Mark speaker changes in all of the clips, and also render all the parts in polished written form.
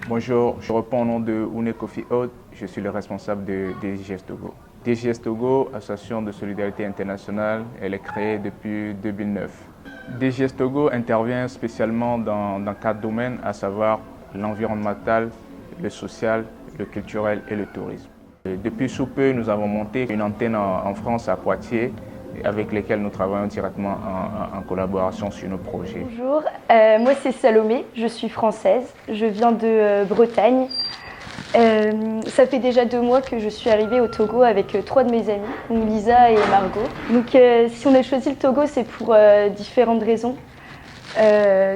Speaker 1: Bonjour, je réponds au nom de Oune Kofi Haute, je suis le responsable de DGS Togo. DGS Togo, association de solidarité internationale, elle est créée depuis 2009. DGS Togo intervient spécialement dans 4 domaines, à savoir l'environnemental, le social, le culturel et le tourisme. Depuis sous peu, nous avons monté une antenne en France, à Poitiers, avec lesquels nous travaillons directement en collaboration sur nos projets.
Speaker 2: Bonjour, moi c'est Salomé, je suis française, je viens de Bretagne. Ça fait déjà 2 mois que je suis arrivée au Togo avec 3 de mes amis, Lisa et Margot. Donc si on a choisi le Togo, c'est pour différentes raisons.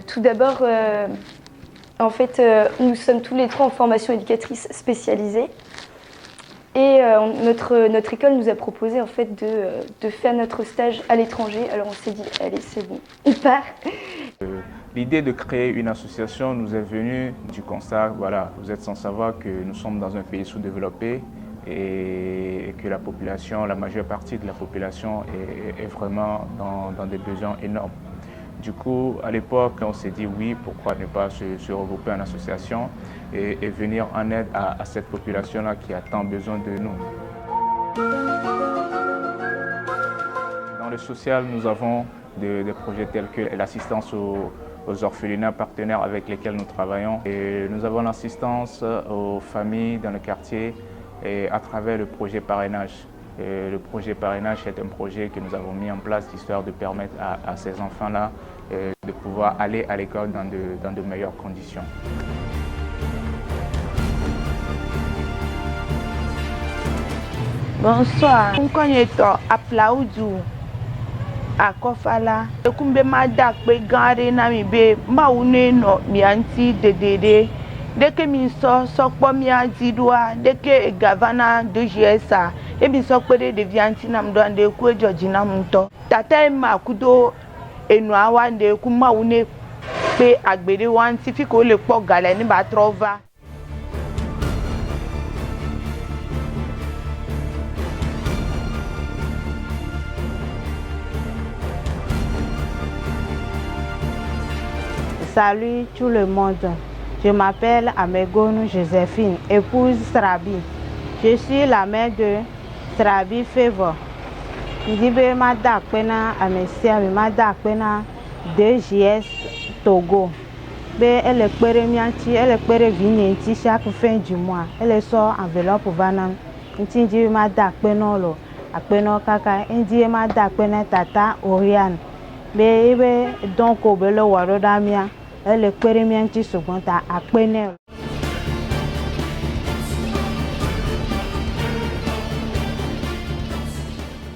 Speaker 2: Tout d'abord, en fait, nous sommes tous les 3 en formation éducatrice spécialisée. Et notre école nous a proposé en fait de faire notre stage à l'étranger. Alors on s'est dit, allez c'est bon, on part.
Speaker 1: L'idée de créer une association nous est venue du constat, voilà, vous êtes sans savoir que nous sommes dans un pays sous-développé et que la population, la majeure partie de la population est vraiment dans des besoins énormes. Du coup, à l'époque, on s'est dit oui, pourquoi ne pas se regrouper en association et venir en aide à cette population-là qui a tant besoin de nous. Dans le social, nous avons des projets tels que l'assistance aux orphelinats partenaires avec lesquels nous travaillons. Et nous avons l'assistance aux familles dans le quartier et à travers le projet parrainage. Et le projet parrainage est un projet que nous avons mis en place histoire de permettre à ces enfants-là de pouvoir aller à l'école dans de meilleures conditions.
Speaker 3: Bonsoir. Nkonyeto aplaudu akofala. Ekumbe mada pe gare na mi be maune no mi anti dedede. Deke mi so po mi adidwa deke gavana de GSA e bi so pe de vianti nam do ande ku ejoji nam to. Tata ma kudo enu awa nde ku maune pe agbere wanti fi ko le po gale ni ba trova.
Speaker 4: Salut tout le monde, je m'appelle Amegonou Joséphine, épouse Srabi. Je suis la mère de Srabi Favor. Ndibe mada pena amesia mi mada pena DGS Togo. Be elle pere mianti, elle pere vinenti chaque fin du mois. Elle sort enveloppe vanam. Nti ndibe mada pena lo, apena kaka, ndibe mada pena tata Oriane. Be ibe donc obelo warodamia. Elle est périmètre secondaire à Penel.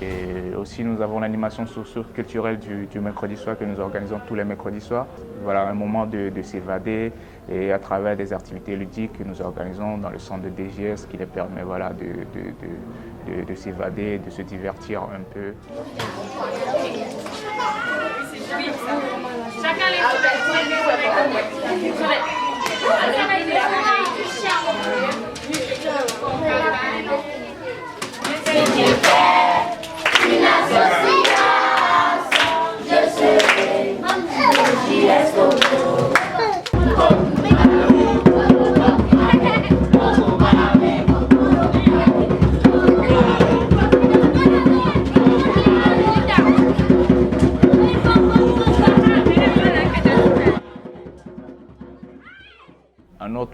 Speaker 1: Et aussi nous avons l'animation socio-culturelle du mercredi soir que nous organisons tous les mercredis soirs. Voilà un moment de s'évader et à travers des activités ludiques que nous organisons dans le centre de DGS qui les permet voilà, de s'évader, de se divertir un peu.
Speaker 5: Chacun les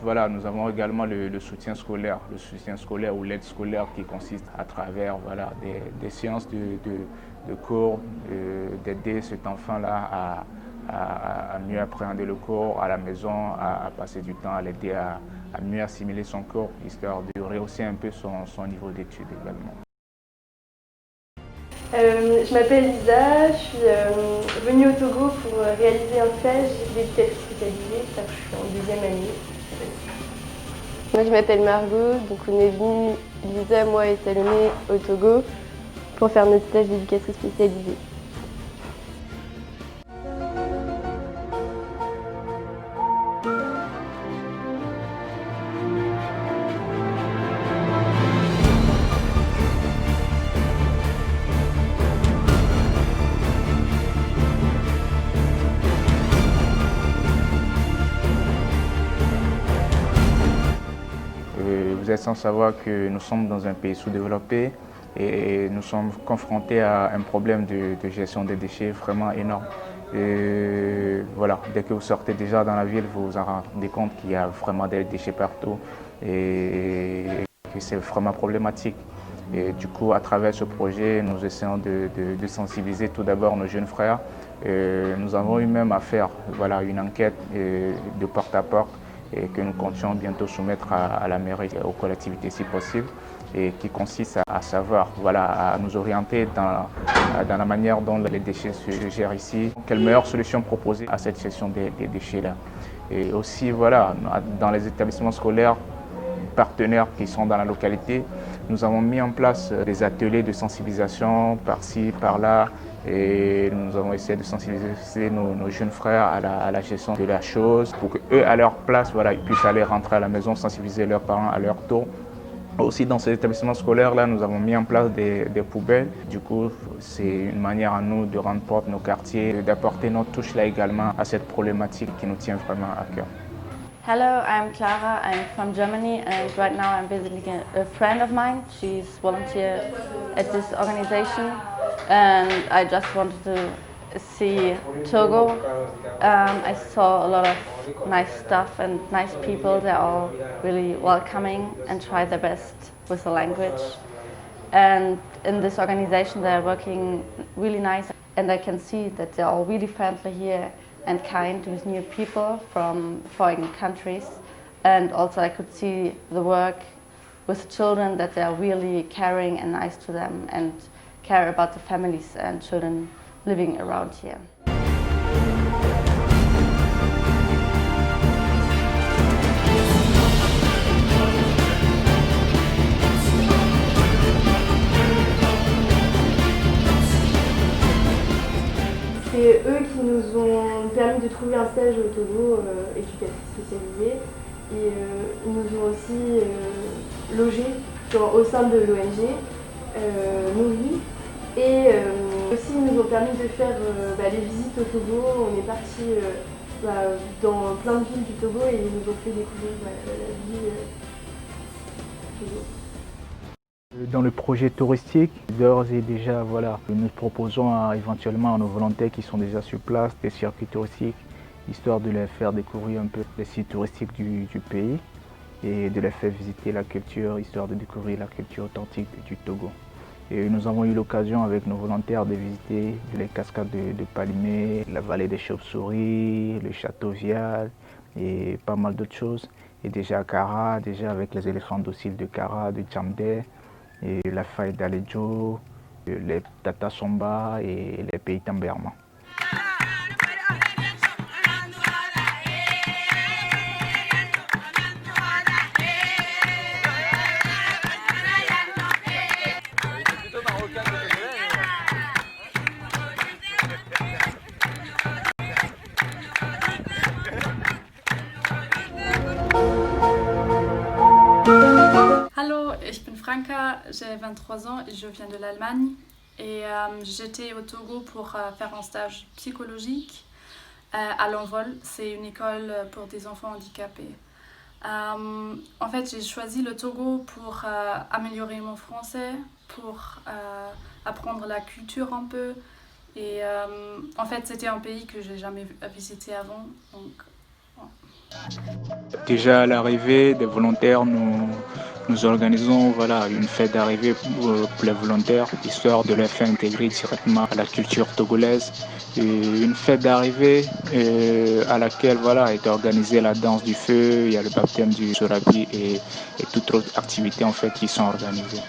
Speaker 1: Voilà, nous avons également le soutien scolaire ou l'aide scolaire qui consiste à travers voilà, des séances de cours, d'aider cet enfant-là à mieux appréhender le cours à la maison, à passer du temps, à l'aider à mieux assimiler son cours, histoire de rehausser un peu son niveau d'études également.
Speaker 2: Je m'appelle Lisa, je suis venue au Togo pour réaliser un stage d'éducatrice spécialisée, je suis en 2e année.
Speaker 6: Moi je m'appelle Margot, donc on est venus, Lisa, moi et Salomé, au Togo pour faire notre stage d'éducatrice spécialisée.
Speaker 1: êtes sans savoir que nous sommes dans un pays sous-développé et nous sommes confrontés à un problème de gestion des déchets vraiment énorme. Et voilà, dès que vous sortez déjà dans la ville, vous vous en rendez compte qu'il y a vraiment des déchets partout et que c'est vraiment problématique. Et du coup, à travers ce projet, nous essayons de sensibiliser tout d'abord nos jeunes frères. Nous avons eu même à faire une enquête de porte à porte et que nous comptions bientôt soumettre à la mairie et aux collectivités si possible, et qui consiste à savoir, à nous orienter dans la manière dont les déchets se gèrent ici. Quelle meilleure solution proposer à cette gestion des déchets-là. Et aussi, dans les établissements scolaires partenaires qui sont dans la localité, nous avons mis en place des ateliers de sensibilisation par-ci, par-là, et nous avons essayé de sensibiliser nos jeunes frères à la gestion de la chose pour qu'eux, à leur place, ils puissent aller rentrer à la maison, sensibiliser leurs parents à leur tour. Aussi, dans ces établissements scolaires-là, nous avons mis en place des poubelles. Du coup, c'est une manière à nous de rendre propre nos quartiers, d'apporter notre touche là également à cette problématique qui nous tient vraiment à cœur.
Speaker 5: Hello, I'm Clara. I'm from Germany, and right now I'm visiting a friend of mine. She's volunteer at this organization, and I just wanted to see Togo. I saw a lot of nice stuff and nice people. They're all really welcoming and try their best with the language. And in this organization, they're working really nice, and I can see that they're all really friendly here and kind with new people from foreign countries. And also I could see the work with children, that they're really caring and nice to them and care about the families and children living around here.
Speaker 2: C'est eux qui nous ont permis de trouver un stage au Togo, éducatrice spécialisée. Et ils nous ont aussi logés au sein de l'ONG Nourri. Et aussi ils nous ont permis de faire les visites au Togo. On est parti dans plein de villes du Togo et ils nous ont fait découvrir la vie du Togo.
Speaker 1: Dans le projet touristique, d'ores et déjà, nous proposons éventuellement à nos volontaires qui sont déjà sur place des circuits touristiques, histoire de les faire découvrir un peu les sites touristiques du pays et de les faire visiter la culture, histoire de découvrir la culture authentique du Togo. Et nous avons eu l'occasion avec nos volontaires de visiter les cascades de Palimé, la vallée des chauves-souris, le château Vial et pas mal d'autres choses. Et déjà à Kara, avec les éléphants dociles de Kara, de Djamdé, et la faille d'Alejo, les Tata Somba et les pays Tamberma.
Speaker 7: Hallo, ich bin Franka, j'ai 23 ans et je viens de l'Allemagne. Et j'étais au Togo pour faire un stage psychologique à l'Envol. C'est une école pour des enfants handicapés. En fait, j'ai choisi le Togo pour améliorer mon français, pour apprendre la culture un peu. Et en fait, c'était un pays que j'ai jamais visité avant. Donc,
Speaker 1: déjà à l'arrivée des volontaires, nous organisons une fête d'arrivée pour les volontaires, histoire de les faire intégrer directement à la culture togolaise. Et une fête d'arrivée à laquelle est organisée la danse du feu, il y a le baptême du sorabi et toutes autres activités en fait qui sont organisées.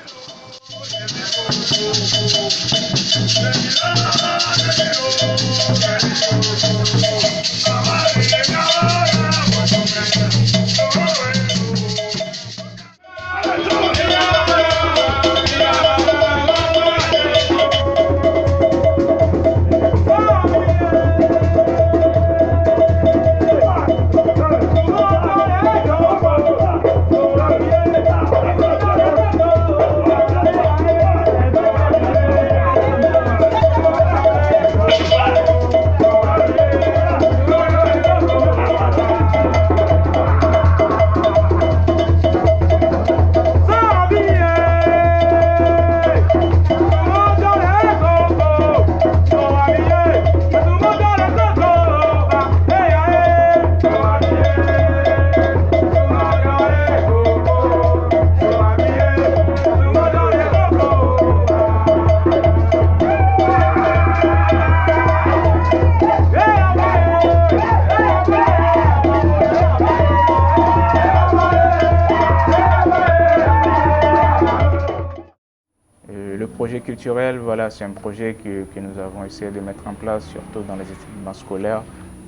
Speaker 1: projet culturel, voilà, c'est un projet que nous avons essayé de mettre en place, surtout dans les établissements scolaires,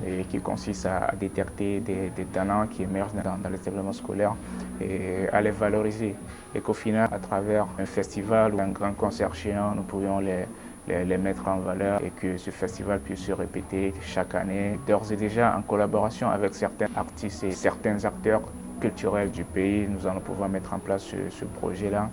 Speaker 1: et qui consiste à détecter des talents qui émergent dans les établissements scolaires et à les valoriser. Et qu'au final, à travers un festival ou un grand concert géant, nous pourrions les mettre en valeur et que ce festival puisse se répéter chaque année, d'ores et déjà en collaboration avec certains artistes et certains acteurs culturels du pays. Nous allons pouvoir mettre en place ce projet-là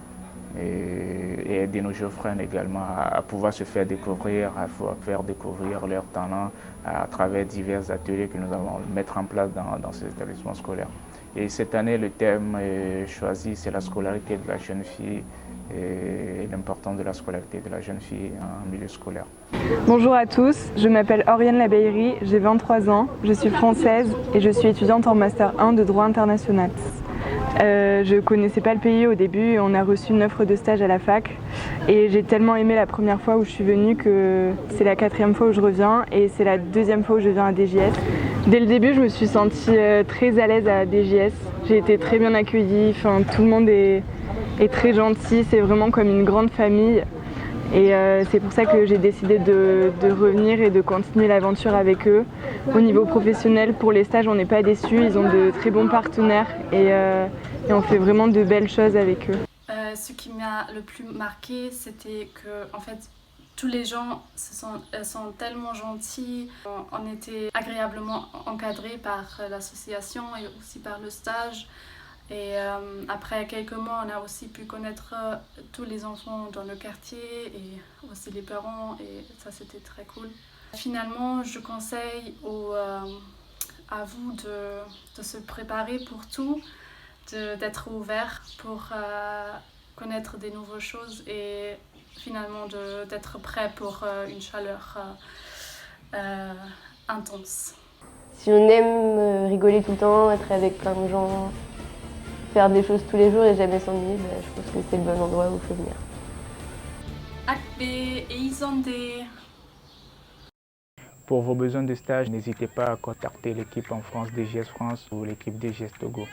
Speaker 1: et aider nos jeunes frères également à pouvoir se faire découvrir, à faire découvrir leurs talents à travers divers ateliers que nous allons mettre en place dans ces établissements scolaires. Et cette année, le thème choisi, c'est la scolarité de la jeune fille et l'importance de la scolarité de la jeune fille en milieu scolaire.
Speaker 8: Bonjour à tous, je m'appelle Oriane Labeillerie, j'ai 23 ans, je suis française et je suis étudiante en Master 1 de droit international. Je ne connaissais pas le pays au début et on a reçu une offre de stage à la fac et j'ai tellement aimé la première fois où je suis venue que c'est la 4e fois où je reviens et c'est la 2e fois où je viens à DJS. Dès le début, je me suis sentie très à l'aise à DJS, j'ai été très bien accueillie, tout le monde est très gentil, c'est vraiment comme une grande famille et c'est pour ça que j'ai décidé de revenir et de continuer l'aventure avec eux. Au niveau professionnel, pour les stages, on n'est pas déçus, ils ont de très bons partenaires et on fait vraiment de belles choses avec eux.
Speaker 7: Ce qui m'a le plus marqué, c'était que en fait, tous les gens sont tellement gentils. On était agréablement encadrés par l'association et aussi par le stage. Et après quelques mois, on a aussi pu connaître tous les enfants dans le quartier et aussi les parents et ça c'était très cool. Finalement, je conseille à vous de se préparer pour tout, d'être ouvert pour connaître des nouvelles choses et finalement d'être prêt pour une chaleur intense.
Speaker 6: Si on aime rigoler tout le temps, être avec plein de gens, faire des choses tous les jours et jamais s'ennuyer, je pense que c'est le bon endroit où il faut venir.
Speaker 7: Akbe et Isandé.
Speaker 1: Pour vos besoins de stage, n'hésitez pas à contacter l'équipe en France DJS France ou l'équipe DJS Togo.